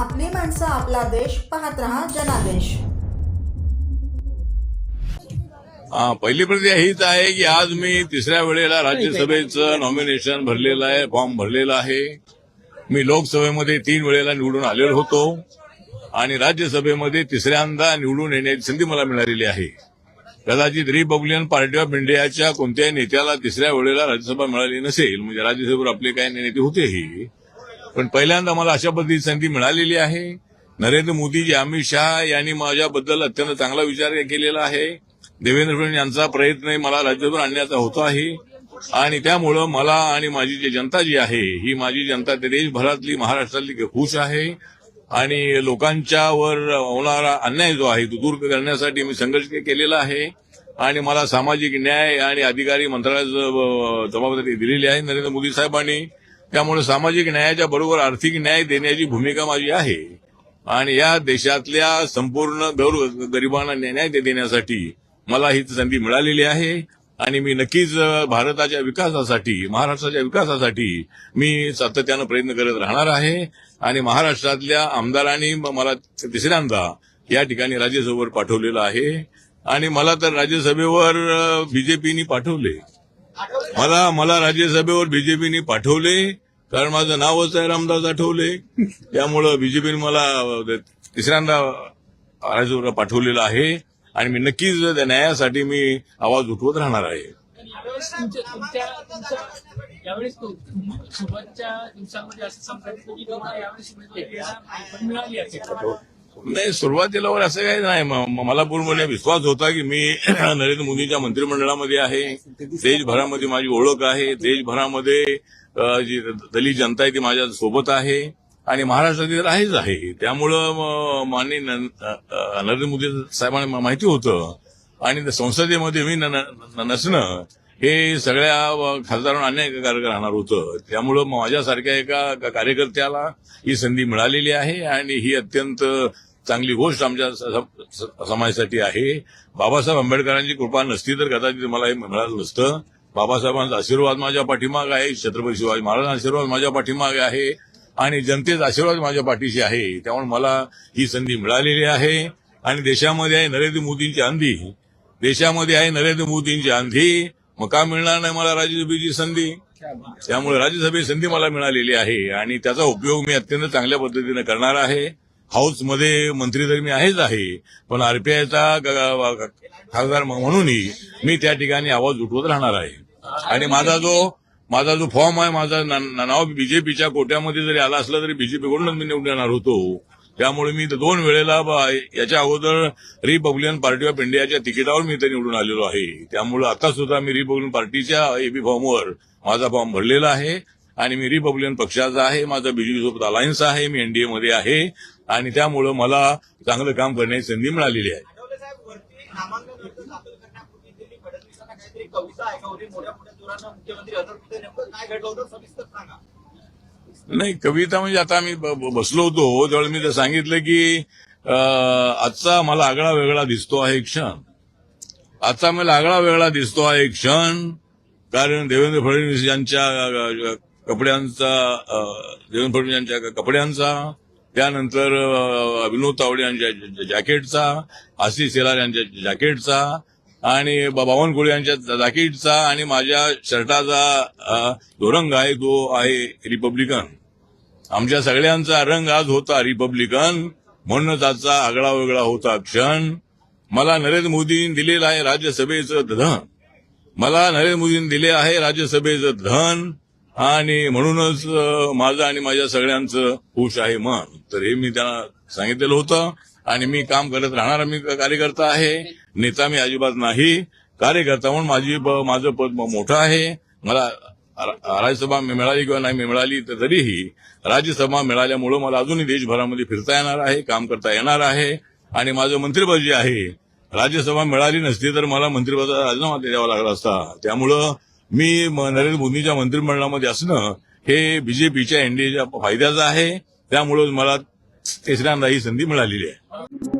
आपली माणसं, आपला देश. पाहत रहा जनादेश. पहिली प्रतिक्रिया हीच आहे की आज मी तिसऱ्या वेळेला राज्यसभेचं नॉमिनेशन भरलेलं आहे, फॉर्म भरलेला आहे. मी लोकसभेमध्ये 3 वेळेला निवडून आलेलो होतो आणि राज्यसभेमध्ये तिसऱ्यांदा निवडून येण्याची संधी मला मिळालेली आहे. कदाचित रिपब्लिकन पार्टी ऑफ इंडियाच्या कोणत्याही नेत्याला तिसऱ्या वेळेला राज्यसभा मिळाली नसेल. म्हणजे राज्यसभेवर आपले काही नेते होतेही, पण पहिल्यांदा मला अशा पद्धतीची संधी मिळालेली आहे. नरेंद्र मोदीजी, अमित शहा यांनी माझ्याबद्दल अत्यंत चांगला विचार केलेला आहे. देवेंद्र फडणवीस यांचा प्रयत्न मला राज्यसभेवर आणण्याचा होता आहे आणि त्यामुळं मला आणि माझी जी जनता जी आहे, ही माझी जनता देशभरातली, महाराष्ट्रातली खुश आहे आणि लोकांच्यावर होणारा अन्याय जो आहे तो दूर करण्यासाठी मी संघर्ष केलेला आहे आणि मला सामाजिक न्याय आणि अधिकारी मंत्रालयाचं जबाबदारी दिलेली आहे नरेंद्र मोदी साहेबांनी. त्यामुळे सामाजिक न्यायाच्या बरोबर आर्थिक न्याय देण्याची भूमिका माझी आहे आणि या देशातल्या संपूर्ण गरिबांना न्याय देण्यासाठी मला ही संधी मिळालेली आहे आणि मी नक्कीच भारताच्या विकासासाठी, महाराष्ट्राच्या विकासासाठी मी सातत्यानं प्रयत्न करत राहणार आहे आणि महाराष्ट्रातल्या आमदारांनी मला तिसऱ्यांदा या ठिकाणी राज्यसभेवर पाठवलेलं आहे आणि मला तर राज्यसभेवर बीजेपीनी पाठवले. मला राज्यसभेवर बीजेपीनी पाठवले कारण माझं नावच आहे रामदास आठवले. त्यामुळं बीजेपीने मला तिसऱ्यांदा राज्यसभेवर पाठवलेलं आहे आणि मी नक्कीच त्या न्यायासाठी मी आवाज उठवत राहणार आहे. यावेळेस सुरुवातच्या दिवसांमध्ये असं सांगितलं की तुम्हाला यावेळेस मिळाली असेल. नाही, सुरुवातीला असं काही नाही. मला पूर्णपणे विश्वास होता की मी नरेंद्र मोदींच्या मंत्रिमंडळामध्ये आहे. देशभरामध्ये माझी ओळख आहे. देशभरामध्ये जी दलित जनता आहे ती माझ्या सोबत आहे आणि महाराष्ट्रातील आहेच आहे. त्यामुळं माननीय नरेंद्र मोदी साहेबांना माहिती होतं आणि संसदेमध्ये मी नसणं हे सगळ्या खासदारांना अन्यायकारक राहणार होतं. त्यामुळं माझ्यासारख्या एका कार्यकर्त्याला ही संधी मिळालेली आहे आणि ही अत्यंत चांगली गोष्ट आमच्या समाजासाठी आहे. बाबासाहेब आंबेडकरांची कृपा नसती तर कदाचित मला हे मिळालं नसतं. बाबासाहेबांचा आशीर्वाद माझ्या पाठीमागे आहे, छत्रपती शिवाजी महाराजांचा आशीर्वाद माझ्या पाठीमागे आहे आणि जनतेचा आशीर्वाद माझ्या पाठीशी आहे. त्यामुळे मला ही संधी मिळालेली आहे आणि देशामध्ये आहे नरेंद्र मोदींची आंधी, देशामध्ये आहे नरेंद्र मोदींची आंधी. मग का मिळणार नाही मला राज्यसभेची संधी? त्यामुळे राज्यसभेची संधी मला मिळालेली आहे आणि त्याचा उपयोग मी अत्यंत चांगल्या पद्धतीने करणार आहे. हाऊसमध्ये मंत्री तर मी आहेच आहे, पण आरपीआयचा खासदार म्हणूनही मी त्या ठिकाणी आवाज उठवत राहणार आहे आणि माझा जो फॉर्म आहे, माझं नाव बीजेपीच्या कोट्यामध्ये जरी आला असलं तरी बीजेपीकडूनच मी निवडून येणार होतो. त्यामुळे मी 2 वेळेला याच्या अगोदर रिपब्लिकन पार्टी ऑफ इंडियाच्या तिकिटावर मी इथे निवडून आलेलो आहे. त्यामुळे आता सुद्धा मी रिपब्लिकन पार्टीच्या एबी फॉर्मवर माझा फॉर्म भरलेला आहे आणि मी रिपब्लिकन पक्षाचा आहे. माझा बीजेपी सोबत अलायन्स आहे, मी एनडीए मध्ये आहे आणि त्यामुळे मला चांगलं काम करण्याची संधी मिळालेली आहे. नाही, कविता म्हणजे आता आम्ही बसलो होतो त्यावेळेस मी तर सांगितलं की आजचा मला आगळा वेगळा दिसतो आहे क्षण. आजचा मला आगळा वेगळा दिसतो आहे क्षण कारण देवेंद्र फडणवीस यांच्या कपड्यांचा, त्यानंतर विनोद तावडे यांच्या जॅकेटचा, आशिष शेलार यांच्या जॅकेटचा आणि बावनकुळे यांच्या जॅकेटचा आणि माझ्या शर्टाचा जो रंग आहे तो आहे रिपब्लिकन. आमच्या सगळ्यांचा रंग आज होता रिपब्लिकन, म्हणूनच आजचा आगळा वेगळा होता क्षण. मला नरेंद्र मोदींनी दिलेलं आहे राज्यसभेचं धन, मला नरेंद्र मोदींनी दिले आहे राज्यसभेचं धन आणि म्हणूनच माझं आणि माझ्या सगळ्यांचं खुश आहे मन. तर हे मी त्यांना सांगितलेलं होतं आणि मी काम करत राहणारा मी कार्यकर्ता आहे. नेता मी अजिबात नाही, कार्यकर्ता म्हणून माझं पद मोठं आहे. मला राज्यसभा मिळाली किंवा नाही मिळाली तरीही राज्यसभा मिळाल्यामुळं मला अजूनही देशभरामध्ये फिरता येणार आहे, काम करता येणार आहे आणि माझं मंत्रिपद जे आहे, राज्यसभा मिळाली नसती तर मला मंत्रिपदाचा राजीनामा द्यावा लागला असता. त्यामुळं मी नरेंद्र मोदींच्या मंत्रिमंडळामध्ये असणं हे बीजेपीच्या एनडीएच्या फायद्याचं आहे. त्यामुळं मला तिसऱ्यांदा ही संधी मिळालेली आहे.